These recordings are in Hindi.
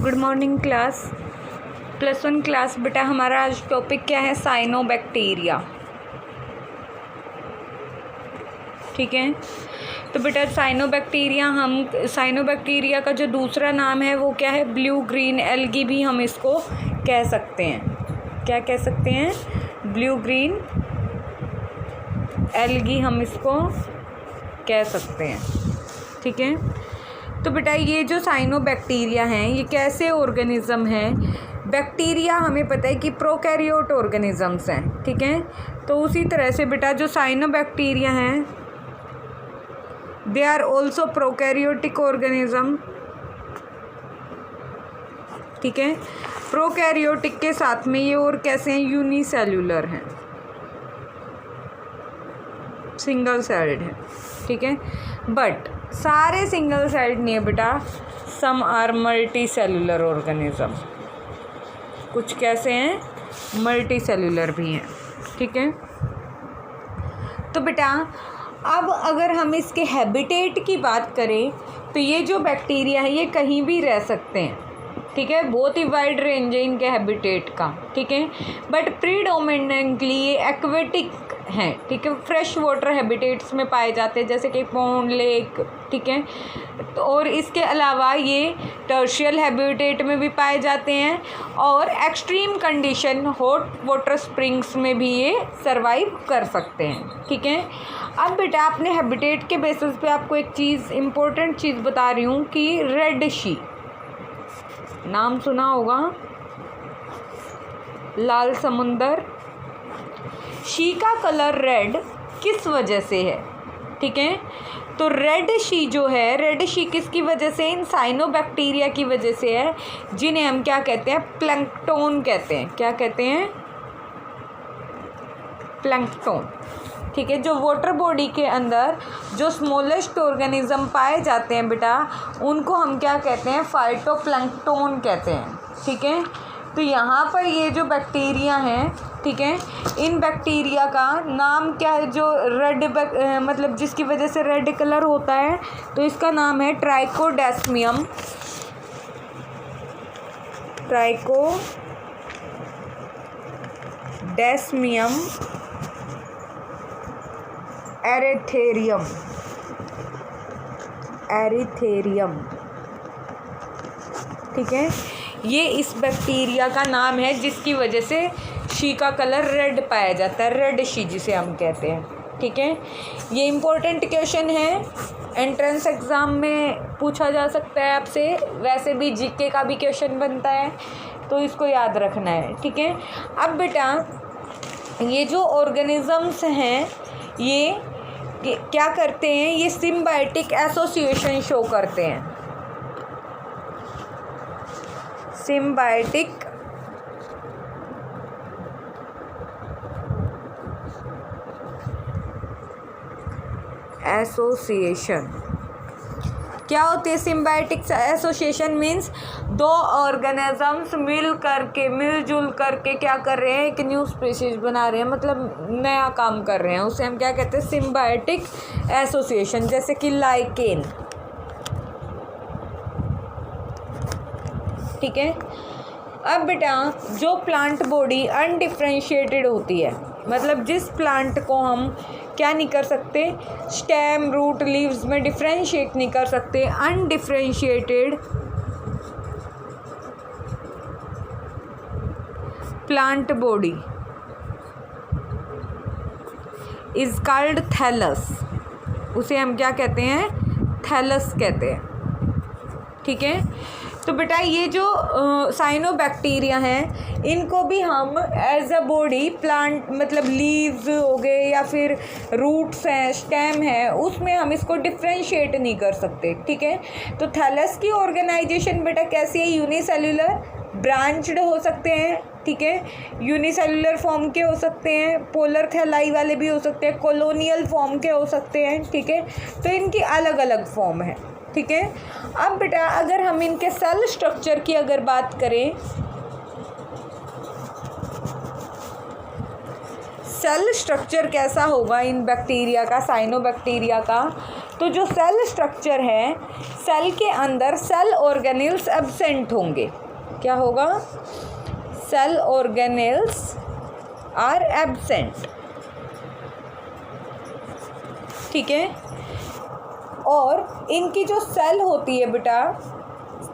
Good morning class +1 class. बेटा हमारा आज टॉपिक क्या है? साइनोबैक्टीरिया। ठीक है, तो बेटा साइनोबैक्टीरिया का जो दूसरा नाम है वो क्या है? ब्लू ग्रीन एल्गी भी हम इसको कह सकते हैं। क्या कह सकते हैं? ब्लू ग्रीन एल्गी हम इसको कह सकते हैं। ठीक है, तो बेटा ये जो साइनोबैक्टीरिया हैं ये कैसे ऑर्गेनिज्म हैं? बैक्टीरिया हमें पता है कि प्रोकैरियोट ऑर्गेनिजम्स हैं। ठीक है, तो उसी तरह से बेटा जो साइनोबैक्टीरिया हैं they are also prokaryotic organism. ठीक है, प्रोकैरियोटिक के साथ में ये और कैसे हैं? यूनिसेल्युलर हैं, सिंगल सेल्ड है। ठीक है, बट सारे सिंगल सेल्ड नहीं है बेटा, some are multicellular organism. कुछ कैसे हैं? मल्टी सेलुलर भी हैं। ठीक है, तो बेटा अब अगर हम इसके हैबिटेट की बात करें तो ये जो बैक्टीरिया है ये कहीं भी रह सकते हैं। ठीक है, बहुत ही वाइड रेंज है इनके हैबिटेट का। ठीक है, बट प्रीडोमिनेंटली ये एक्वेटिक हैं। ठीक है, फ्रेश वाटर हैबिटेट्स में पाए जाते हैं जैसे कि पॉन्ड, लेक। ठीक है, तो और इसके अलावा ये टर्शियल हैबिटेट में भी पाए जाते हैं और extreme condition hot water springs में भी ये सरवाइव कर सकते हैं। ठीक है, अब बेटा अपने हैबिटेट के बेसिस पे आपको एक चीज़ इम्पोर्टेंट चीज़ बता रही हूँ कि रेड शी, नाम सुना होगा, लाल समुंदर। शी का कलर रेड किस वजह से है? ठीक है, तो रेड शी जो है, रेड शी किसकी वजह से? इन साइनोबैक्टीरिया की वजह से है, जिन्हें हम क्या कहते हैं? प्लैंकटन कहते हैं। क्या कहते हैं? प्लैंकटन। ठीक है, जो वाटर बॉडी के अंदर जो स्मॉलेस्ट ऑर्गेनिज्म पाए जाते हैं बेटा, उनको हम क्या कहते हैं? फाइटोप्लैंकटन कहते हैं। ठीक है, तो यहाँ पर ये जो बैक्टीरिया हैं, ठीक है, इन बैक्टीरिया का नाम क्या है? जो रेड मतलब जिसकी वजह से रेड कलर होता है, तो इसका नाम है ट्राइकोडेस्मियम। ट्राइकोडेस्मियम एरिथेरियम। ठीक है, ये इस बैक्टीरिया का नाम है जिसकी वजह से शी का कलर रेड पाया जाता है, रेड शी जिसे हम कहते हैं। ठीक है, ये इम्पोर्टेंट क्वेश्चन है, एंट्रेंस एग्ज़ाम में पूछा जा सकता है आपसे, वैसे भी जीके का भी क्वेश्चन बनता है, तो इसको याद रखना है। ठीक है, अब बेटा ये जो ऑर्गेनिजम्स हैं ये क्या करते हैं? ये सिम्बायोटिक एसोसिएशन शो करते हैं। सिम्बायोटिक एसोसिएशन क्या होती है? सिम्बायोटिक एसोसिएशन मीन्स दो ऑर्गेनिजम्स मिलजुल करके क्या कर रहे हैं? एक न्यू स्पीशीज बना रहे हैं, मतलब नया काम कर रहे हैं, उसे हम क्या कहते हैं? Symbiotic association. जैसे कि लाइकेन। ठीक है, अब बेटा जो प्लांट बॉडी अनडिफ्रेंशिएटेड होती है, मतलब जिस प्लांट को हम क्या नहीं कर सकते? स्टेम, रूट, लीव्स में डिफ्रेंशिएट नहीं कर सकते, undifferentiated plant body is called thallus. उसे हम क्या कहते हैं? थैलस कहते हैं। ठीक है, तो बेटा ये जो साइनोबैक्टीरिया हैं इनको भी हम एज अ बॉडी प्लांट, मतलब लीव्स हो गए या फिर रूट्स हैं, स्टेम है, उसमें हम इसको डिफ्रेंशिएट नहीं कर सकते। ठीक है, तो थैलस की ऑर्गेनाइजेशन बेटा कैसी है? यूनिसेल्युलर, ब्रांच्ड हो सकते हैं। ठीक है, यूनिसेल्युलर फॉर्म के हो सकते हैं, पोलर थैलाई वाले भी हो सकते हैं, कॉलोनियल फॉर्म के हो सकते हैं। ठीक है, तो इनकी अलग अलग फॉर्म है। ठीक है, अब बेटा अगर हम इनके सेल स्ट्रक्चर की अगर बात करें, सेल स्ट्रक्चर कैसा होगा इन बैक्टीरिया का, साइनोबैक्टीरिया का? तो जो सेल स्ट्रक्चर है, सेल के अंदर सेल ऑर्गेनेल्स एब्सेंट होंगे। क्या होगा? Cell organelles are absent. ठीक है। और इनकी जो सेल होती है बेटा,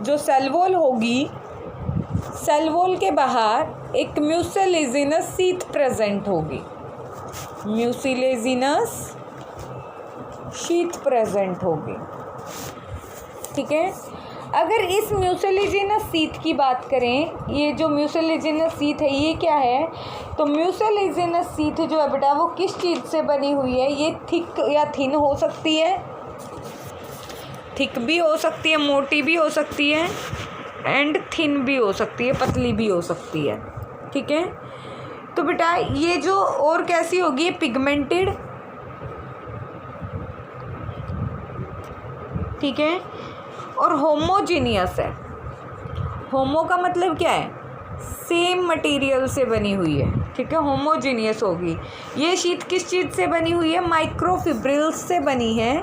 जो सेल वॉल होगी, सेल वॉल के बाहर एक म्यूसिलेजिनस शीथ प्रेजेंट होगी। म्यूसिलेजिनस शीथ प्रेजेंट होगी। ठीक है। अगर इस म्यूसिलेजिनस शीथ की बात करें, ये जो म्यूसिलेजिनस शीथ है ये क्या है? तो म्यूसिलेजिनस शीथ जो है बेटा वो किस चीज़ से बनी हुई है? ये थिक या थिन हो सकती है, थिक भी हो सकती है, मोटी भी हो सकती है, एंड थिन भी हो सकती है, पतली भी हो सकती है। ठीक है। तो बेटा ये जो और कैसी होगी? पिगमेंटेड। ठीक है। और होमोजीनियस है। होमो का मतलब क्या है? सेम मटेरियल से बनी हुई है। ठीक है। होमोजीनियस होगी। ये शीट किस चीज़ से बनी हुई है? माइक्रोफिब्रिल्स से बनी है।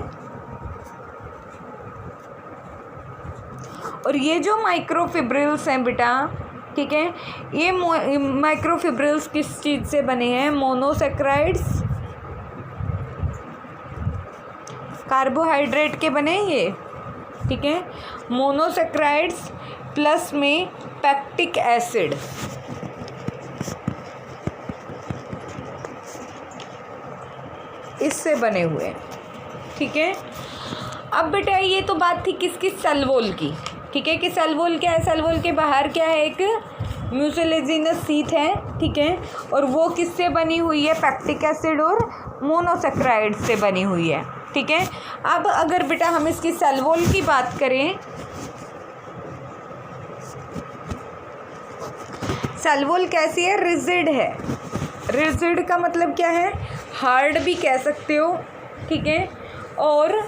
और ये जो माइक्रोफिब्रिल्स हैं बेटा, ठीक है, ये माइक्रोफिब्रिल्स किस चीज़ से बने हैं? मोनोसेक्राइड्स, कार्बोहाइड्रेट के बने ये। ठीक है। मोनोसेक्राइड्स प्लस में पैक्टिक एसिड। इससे बने हुए हैं। ठीक है। अब बेटा ये तो बात थी किसकी? सेल वॉल की। ठीक है। कि सेल वॉल क्या है? सेल वॉल के बाहर क्या है? एक म्यूसिलेजिनस शीथ है। ठीक है। और वो किससे बनी हुई है? पैक्टिक एसिड और मोनोसेक्राइड से बनी हुई है। ठीक है। अब अगर बेटा हम इसकी सेल वॉल की बात करें, सेल वॉल कैसी है? रिजिड है। रिजिड का मतलब क्या है? हार्ड भी कह सकते हो। ठीक है। और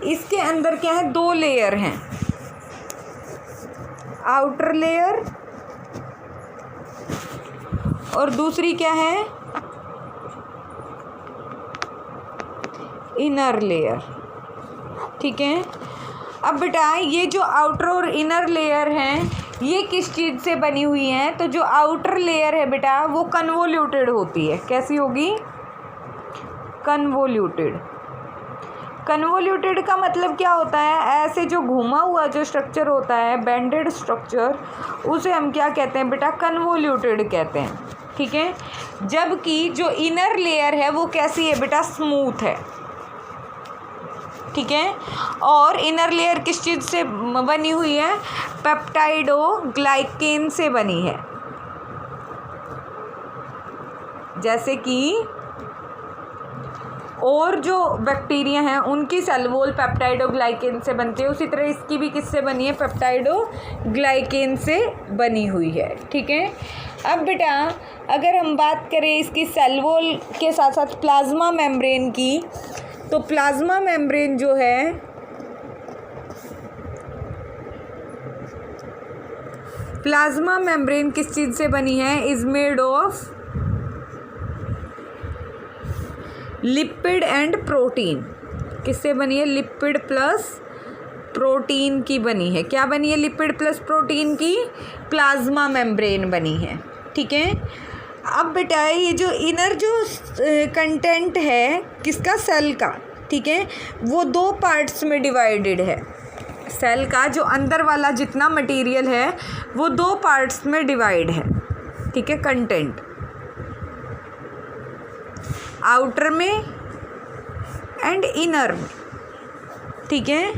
इसके अंदर क्या है? 2 लेयर हैं, आउटर लेयर और दूसरी क्या है? Inner layer. ठीक है। अब बेटा ये जो आउटर और इनर लेयर हैं ये किस चीज़ से बनी हुई हैं? तो जो आउटर लेयर है बेटा वो कन्वोल्यूटेड होती है। कैसी होगी? कन्वोल्यूटेड। कन्वोल्यूटेड का मतलब क्या होता है? ऐसे जो घुमा हुआ जो स्ट्रक्चर होता है, बैंडेड स्ट्रक्चर, उसे हम क्या कहते हैं बेटा? कन्वोल्यूटेड कहते हैं। ठीक है। जबकि जो इनर लेयर है वो कैसी है बेटा? स्मूथ है। ठीक है। और इनर लेयर किस चीज़ से बनी हुई है? पेप्टाइडोग्लाइकेन से बनी है। जैसे कि और जो बैक्टीरिया हैं उनकी सेल वॉल पेप्टाइडोग्लाइकेन से बनती है, उसी तरह इसकी भी किससे बनी है? पेप्टाइडोग्लाइकेन से बनी हुई है। ठीक है। अब बेटा अगर हम बात करें इसकी सेल वॉल के साथ साथ प्लाज्मा मेम्ब्रेन की, तो प्लाज्मा मेम्ब्रेन जो है प्लाज्मा मेम्ब्रेन किस चीज़ से बनी है? Is made of lipid and protein. किससे बनी है? लिपिड प्लस प्रोटीन की बनी है। क्या बनी है? लिपिड प्लस प्रोटीन की प्लाज्मा मेम्ब्रेन बनी है। ठीक है। अब बेटा ये जो इनर जो कंटेंट है किसका? सेल का। ठीक है। वो 2 पार्ट्स में डिवाइडेड है। सेल का जो अंदर वाला जितना मटेरियल है वो 2 पार्ट्स में डिवाइड है। ठीक है। कंटेंट आउटर में एंड इनर में। ठीक है।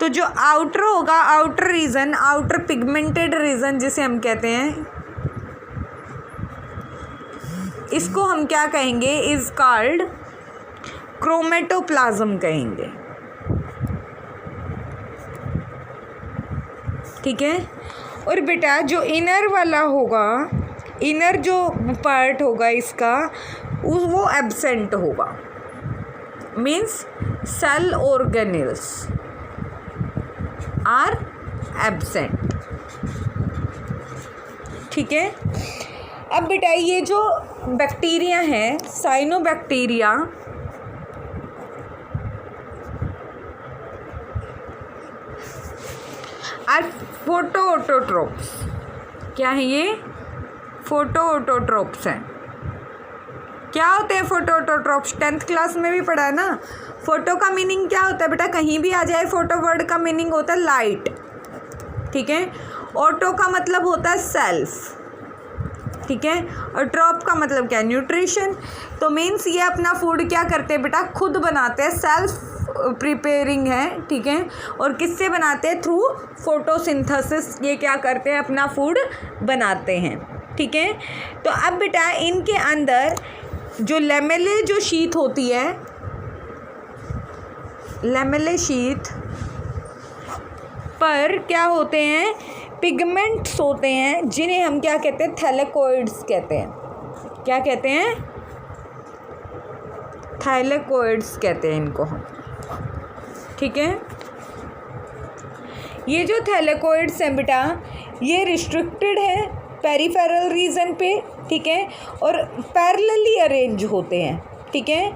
तो जो आउटर होगा, outer region, outer pigmented region जिसे हम कहते हैं, इसको हम क्या कहेंगे? इज कॉल्ड क्रोमेटोप्लाज्म कहेंगे। ठीक है। और बेटा जो इनर वाला होगा, इनर जो पार्ट होगा इसका वो एब्सेंट होगा। Means cell organelles are absent. ठीक है। अब बेटा ये जो बैक्टीरिया हैं, साइनोबैक्टीरिया, आर फोटोऑटोट्रोप्स। क्या है ये? फोटोऑटोट्रोप्स हैं। क्या होते हैं फोटोऑटोट्रोप्स? 10th क्लास में भी पढ़ा है ना। फोटो का मीनिंग क्या होता है बेटा? कहीं भी आ जाए, फोटो वर्ड का मीनिंग होता है लाइट, ठीक है। ऑटो का मतलब होता है सेल्फ, ठीक है। और ट्रॉप का मतलब क्या है? न्यूट्रिशन। तो मीन्स ये अपना फूड क्या करते हैं बेटा? खुद बनाते हैं, सेल्फ प्रिपेयरिंग है, ठीक है। और किससे बनाते हैं? थ्रू फोटोसिंथेसिस ये क्या करते हैं? अपना फूड बनाते हैं, ठीक है। तो अब बेटा इनके अंदर जो लेमेले जो शीथ होती है, लेमेले शीथ पर क्या होते हैं? पिगमेंट्स होते हैं, जिन्हें हम क्या कहते हैं? थैलेकोइड्स कहते हैं। क्या कहते हैं? थैलेकोइड्स कहते हैं इनको हम, ठीक है। ये जो थैलेकोइड्स हैं बेटा, ये रिस्ट्रिक्टेड है पेरिफेरल रीजन पे, ठीक है, और पैरेलली अरेंज होते हैं, ठीक है।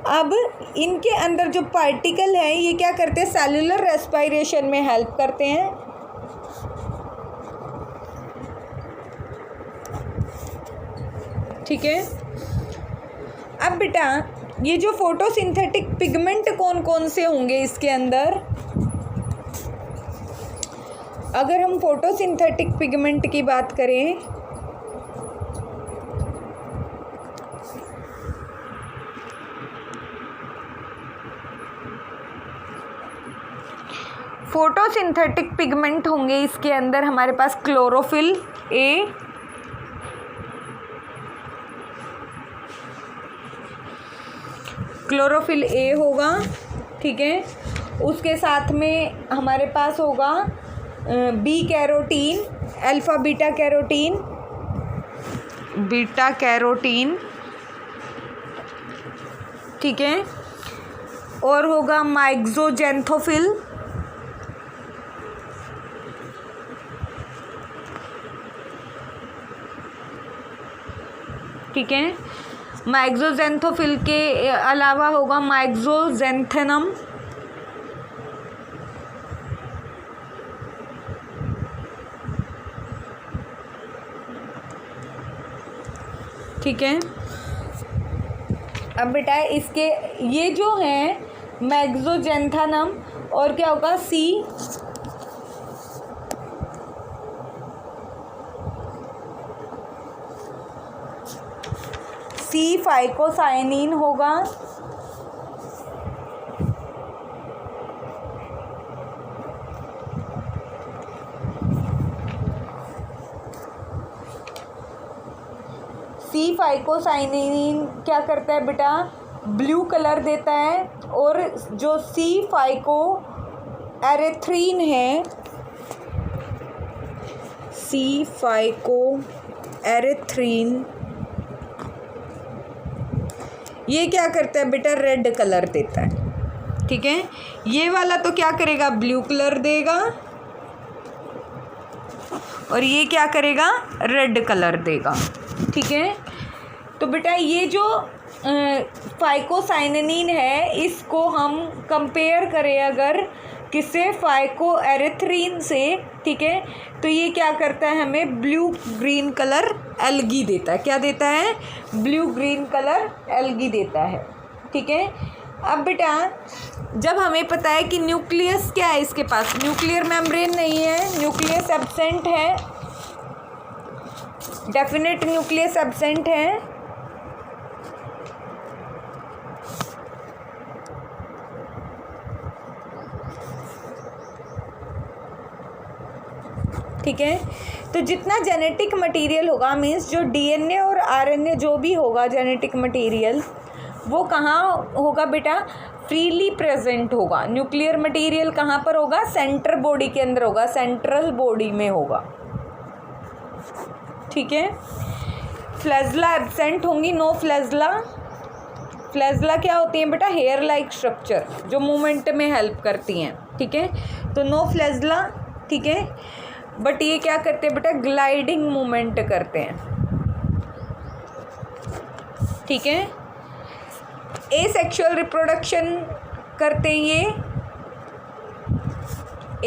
अब इनके अंदर जो पार्टिकल है ये क्या करते हैं? सेलुलर रेस्पिरेशन में हेल्प करते हैं, ठीक है। अब बेटा ये जो फोटोसिंथेटिक पिगमेंट कौन कौन से होंगे इसके अंदर? अगर हम फोटोसिंथेटिक पिगमेंट की बात करें, फोटोसिंथेटिक पिगमेंट होंगे इसके अंदर हमारे पास क्लोरोफिल ए, क्लोरोफिल ए होगा, ठीक है। उसके साथ में हमारे पास होगा B carotene, alpha beta carotene, beta carotene, ठीक है। और होगा माइक्सोजेंथोफिल, ठीक है। माइक्सोजेंथोफिल के अलावा होगा माइक्सोजेंथेनम, ठीक है। अब बेटा इसके ये जो हैं मैक्सोजेंथेनम, और क्या होगा? सी फाइकोसाइनिन होगा, सी फाइकोसाइनिन क्या करता है बेटा? ब्लू कलर देता है। और जो सी फाइको एरेथ्रीन है, सी फाइको एरेथ्रीन, ये क्या करता है बेटा? रेड कलर देता है, ठीक है। ये वाला तो क्या करेगा? ब्लू कलर देगा, और ये क्या करेगा? रेड कलर देगा, ठीक है। तो बेटा ये जो फाइकोसाइनिन है, इसको हम कंपेयर करें अगर किससे? फाइको एरेथ्रीन से, ठीक है। तो ये क्या करता है? हमें ब्लू ग्रीन कलर एल्गी देता है। क्या देता है? ब्लू ग्रीन कलर एल्गी देता है, ठीक है। अब बेटा जब हमें पता है कि न्यूक्लियस क्या है इसके पास, न्यूक्लियर मेम्ब्रेन नहीं है, न्यूक्लियस एब्सेंट है, डेफिनेट न्यूक्लियस एब्सेंट है, ठीक है। तो जितना जेनेटिक मटेरियल होगा, मीन्स जो डीएनए और आरएनए जो भी होगा जेनेटिक मटेरियल, वो कहाँ होगा बेटा? फ्रीली प्रेजेंट होगा। न्यूक्लियर मटेरियल कहाँ पर होगा? सेंटर बॉडी के अंदर होगा, सेंट्रल बॉडी में होगा, ठीक है। फ्लैजला एब्सेंट होंगी, नो फ्लैजला। फ्लैजला क्या होती है बेटा? हेयर लाइक स्ट्रक्चर जो मूवमेंट में हेल्प करती हैं, ठीक है। तो नो फ्लैजला, ठीक है। बट ये क्या करते हैं बेटा? ग्लाइडिंग मूवमेंट करते हैं, ठीक है। एसेक्सुअल रिप्रोडक्शन करते हैं ये,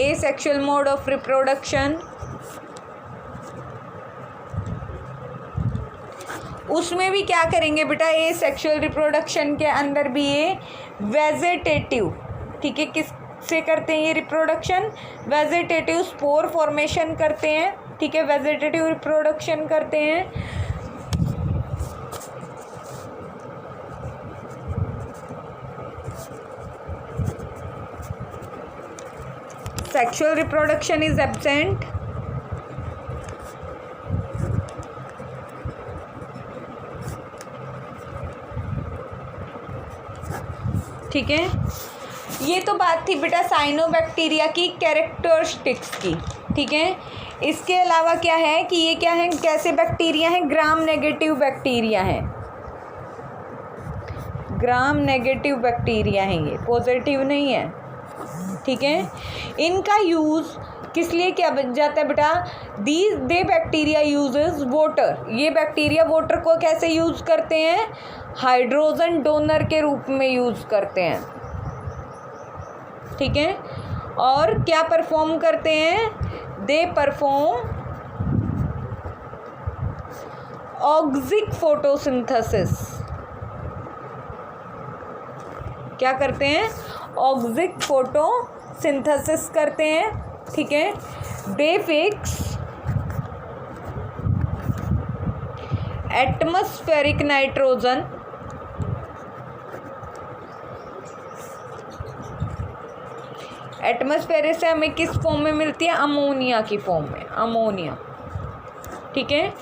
एसेक्सुअल मोड ऑफ रिप्रोडक्शन, उसमें भी क्या करेंगे बेटा, एसेक्सुअल रिप्रोडक्शन के अंदर भी ये वेजिटेटिव, ठीक है, किससे करते हैं ये रिप्रोडक्शन, वेजिटेटिव स्पोर फॉर्मेशन करते हैं, ठीक है, वेजिटेटिव रिप्रोडक्शन करते हैं। सेक्सुअल रिप्रोडक्शन इज एब्सेंट, ठीक है। ये तो बात थी बेटा साइनोबैक्टीरिया की कैरेक्टरिस्टिक्स की, ठीक है। इसके अलावा क्या है कि ये क्या है, कैसे बैक्टीरिया हैं, ग्राम नेगेटिव बैक्टीरिया हैं, ग्राम नेगेटिव बैक्टीरिया हैं, ये पॉजिटिव नहीं है, ठीक है। इनका यूज़ किस लिए किया जाता है बेटा, दे बैक्टीरिया यूजेस वाटर, ये बैक्टीरिया वाटर को कैसे यूज़ करते हैं, हाइड्रोजन डोनर के रूप में यूज़ करते हैं, ठीक है। और क्या परफॉर्म करते हैं, दे परफॉर्म ऑक्सिक फोटोसिंथेसिस, क्या करते हैं, ऑक्सिक फोटोसिंथेसिस करते हैं, ठीक है। दे फिक्स एटमॉस्फेरिक नाइट्रोजन, एटमॉस्फेयर से हमें किस फॉर्म में मिलती है, अमोनिया की फॉर्म में, अमोनिया, ठीक है।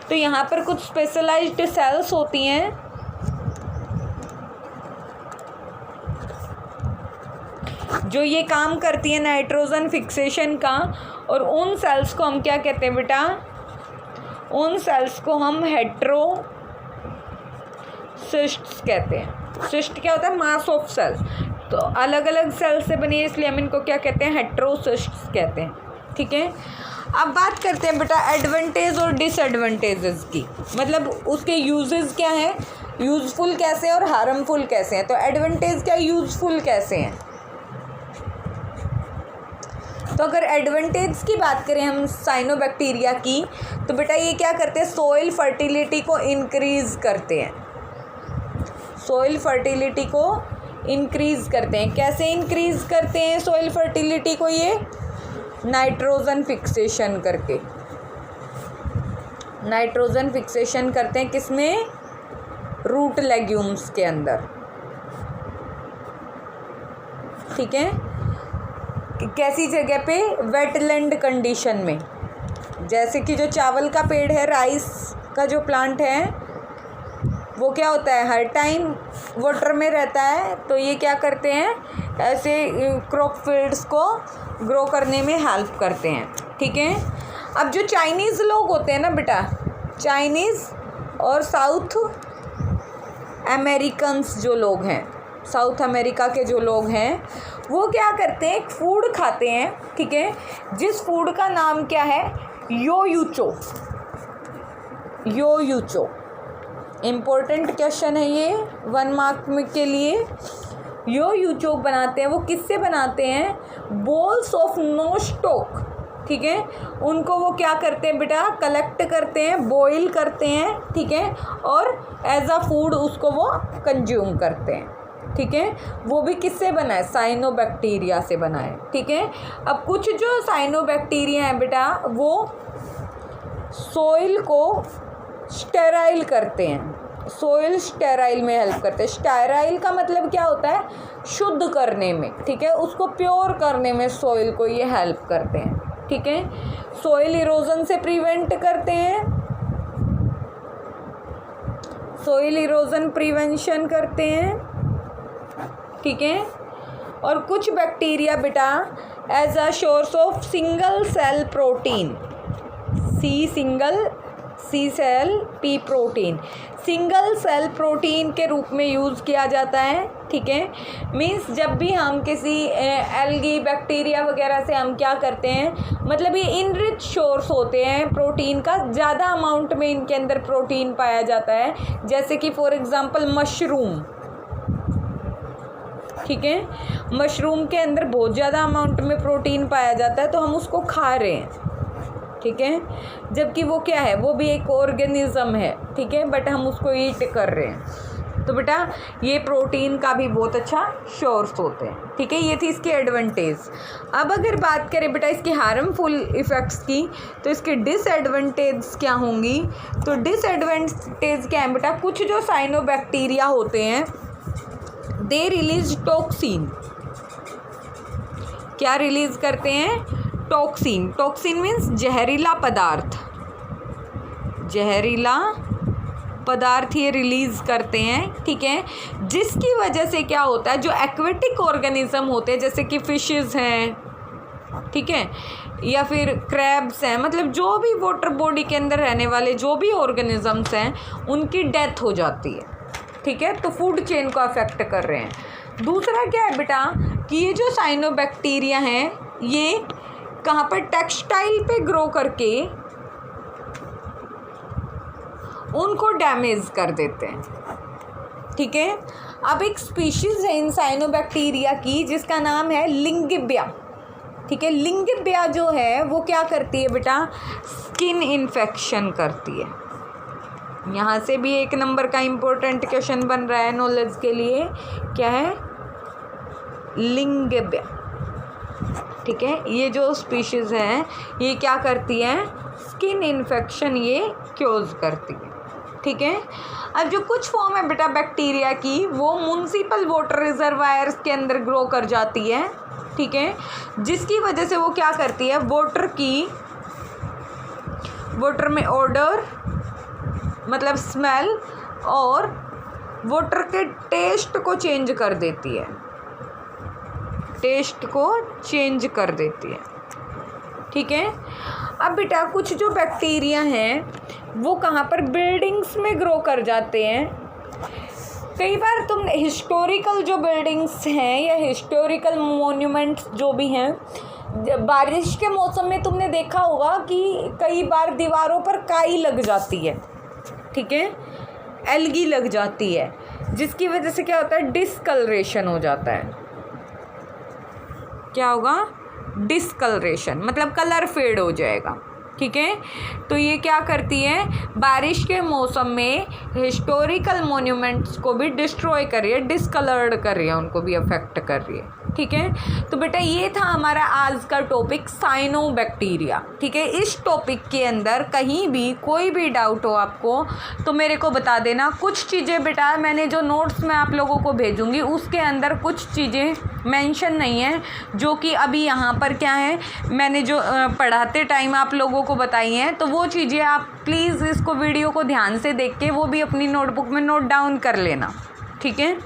तो यहाँ पर कुछ स्पेशलाइज्ड सेल्स होती हैं जो ये काम करती है नाइट्रोजन फिक्सेशन का, और उन सेल्स को हम क्या कहते हैं बेटा, उन सेल्स को हम हेट्रोसिस्ट्स कहते हैं। सिस्ट क्या होता है, मास ऑफ सेल्स, तो अलग अलग सेल्स से बनी है, इसलिए हम इनको क्या कहते हैं, हेट्रोसिस्ट्स कहते हैं, ठीक है। अब बात करते हैं बेटा एडवांटेज और डिसएडवांटेजेस की, मतलब उसके यूजेस क्या हैं, यूजफुल कैसे हैं और हार्मफुल कैसे हैं। तो एडवांटेज क्या, यूजफुल कैसे हैं, तो अगर एडवांटेज की बात करें हम साइनोबैक्टीरिया की, तो बेटा ये क्या करते हैं, सॉइल फर्टिलिटी को इंक्रीज़ करते हैं, सॉइल फर्टिलिटी को इंक्रीज़ करते हैं। कैसे इंक्रीज़ करते हैं सॉइल फर्टिलिटी को, ये नाइट्रोजन फिक्सेशन करके, नाइट्रोजन फिक्सेशन करते हैं किसमें, रूट लेग्यूम्स के अंदर, ठीक है। कैसी जगह पे, वेटलैंड कंडीशन में, जैसे कि जो चावल का पेड़ है, राइस का जो प्लांट है, वो क्या होता है, हर टाइम वाटर में रहता है, तो ये क्या करते हैं, ऐसे क्रॉप फील्ड्स को ग्रो करने में हेल्प करते हैं, ठीक है। अब जो चाइनीज़ लोग होते हैं ना बेटा, चाइनीज़ और साउथ अमेरिकन्स जो लोग हैं, साउथ अमेरिका के जो लोग हैं, वो क्या करते हैं, एक फूड खाते हैं, ठीक है, जिस फूड का नाम क्या है, योयूचो, योयूचो। इम्पोर्टेंट क्वेश्चन है ये 1 मार्क के लिए। योयूचो बनाते हैं, वो किससे बनाते हैं, बोल्स ऑफ नोस्टॉक, ठीक है। उनको वो क्या करते हैं बेटा, कलेक्ट करते हैं, बॉईल करते हैं, ठीक है, और एज अ फूड उसको वो कंज्यूम करते हैं, ठीक है। वो भी किससे बना है, साइनोबैक्टीरिया से बना है, ठीक है। अब कुछ जो साइनोबैक्टीरिया हैं बेटा, वो सोइल को स्टेराइल करते हैं, सोइल स्टेराइल में हेल्प करते हैं। स्टेराइल का मतलब क्या होता है, शुद्ध करने में, ठीक है, उसको प्योर करने में सोइल को ये हेल्प करते हैं, ठीक है। सोइल इरोजन से प्रिवेंट करते हैं, सोइल इरोजन प्रिवेंशन करते हैं, ठीक है। और कुछ बैक्टीरिया बेटा as a source of single cell protein, C cell P protein, single cell protein के रूप में यूज़ किया जाता है, ठीक है। मीन्स जब भी हम किसी एल्गी बैक्टीरिया वगैरह से हम क्या करते हैं, मतलब ये इनरिच सोर्स होते हैं प्रोटीन का, ज़्यादा अमाउंट में इनके अंदर प्रोटीन पाया जाता है, जैसे कि फॉर एग्जांपल मशरूम, ठीक है। मशरूम के अंदर बहुत ज़्यादा अमाउंट में प्रोटीन पाया जाता है तो हम उसको खा रहे हैं, ठीक है, जबकि वो क्या है, वो भी एक ऑर्गेनिज्म है, ठीक है, बट हम उसको ईट कर रहे हैं। तो बेटा ये प्रोटीन का भी बहुत अच्छा सोर्स होते हैं, ठीक है। ये थी इसकी एडवांटेज। अब अगर बात करें बेटा इसके हार्मफुल इफ़ेक्ट्स की, तो इसके डिसएडवांटेज क्या होंगी? तो डिसएडवांटेज क्या है बेटा, कुछ जो साइनोबैक्टीरिया होते हैं दे रिलीज टॉक्सिन। क्या रिलीज करते हैं? टॉक्सिन। टॉक्सिन मीन्स जहरीला पदार्थ, जहरीला पदार्थ ये रिलीज़ करते हैं, ठीक है, जिसकी वजह से क्या होता है, जो एक्वेटिक ऑर्गेनिज्म होते हैं जैसे कि फिशेस हैं, ठीक है, या फिर क्रैब्स हैं, मतलब जो भी वाटर बॉडी के अंदर रहने वाले जो भी ऑर्गेनिजम्स हैं उनकी डेथ हो जाती है, ठीक है। तो फूड चेन को अफेक्ट कर रहे हैं। दूसरा क्या है बेटा कि ये जो साइनोबैक्टीरिया हैं ये कहाँ पर, टेक्सटाइल पे ग्रो करके उनको डैमेज कर देते हैं, ठीक है। अब एक स्पीशीज़ है इन साइनोबैक्टीरिया की जिसका नाम है लिंगिबिया, ठीक है। लिंगिबिया जो है वो क्या करती है बेटा, स्किन इन्फेक्शन करती है। यहाँ से भी एक नंबर का इम्पोर्टेंट क्वेश्चन बन रहा है नॉलेज के लिए, क्या है, लिंगिबिया, ठीक है। ये जो स्पीशीज़ है ये क्या करती है, स्किन इन्फेक्शन ये क्योज करती है, ठीक है। अब जो कुछ फॉर्म है बेटा बैक्टीरिया की वो म्युनिसिपल वाटर रिजर्वायर्स के अंदर ग्रो कर जाती है, ठीक है, जिसकी वजह से वो क्या करती है, वाटर में ओडर मतलब स्मेल और वाटर के टेस्ट को चेंज कर देती है, टेस्ट को चेंज कर देती है, ठीक है। अब बेटा कुछ जो बैक्टीरिया हैं वो कहाँ पर, बिल्डिंग्स में ग्रो कर जाते हैं। कई बार तुम हिस्टोरिकल जो बिल्डिंग्स हैं या हिस्टोरिकल मोन्यूमेंट्स जो भी हैं, बारिश के मौसम में तुमने देखा होगा कि कई बार दीवारों पर काई लग जाती है, ठीक है, एल्गी लग जाती है, जिसकी वजह से क्या होता है, डिस्कलरेशन हो जाता है। क्या होगा, डिस्कलरेशन, मतलब कलर फेड हो जाएगा, ठीक है। तो ये क्या करती है, बारिश के मौसम में हिस्टोरिकल मोन्यूमेंट्स को भी डिस्ट्रॉय कर रही है, डिसकलर्ड कर रही है, उनको भी अफेक्ट कर रही है, ठीक है। तो बेटा ये था हमारा आज का टॉपिक साइनोबैक्टीरिया, ठीक है। इस टॉपिक के अंदर कहीं भी कोई भी डाउट हो आपको तो मेरे को बता देना। कुछ चीज़ें बेटा मैंने जो नोट्स में आप लोगों को भेजूंगी उसके अंदर कुछ चीज़ें मेंशन नहीं है जो कि अभी यहाँ पर क्या है मैंने जो पढ़ाते टाइम आप लोगों को बताई हैं, तो वो चीज़ें आप प्लीज़ इसको वीडियो को ध्यान से देख के वो भी अपनी नोटबुक में नोट डाउन कर लेना, ठीक है।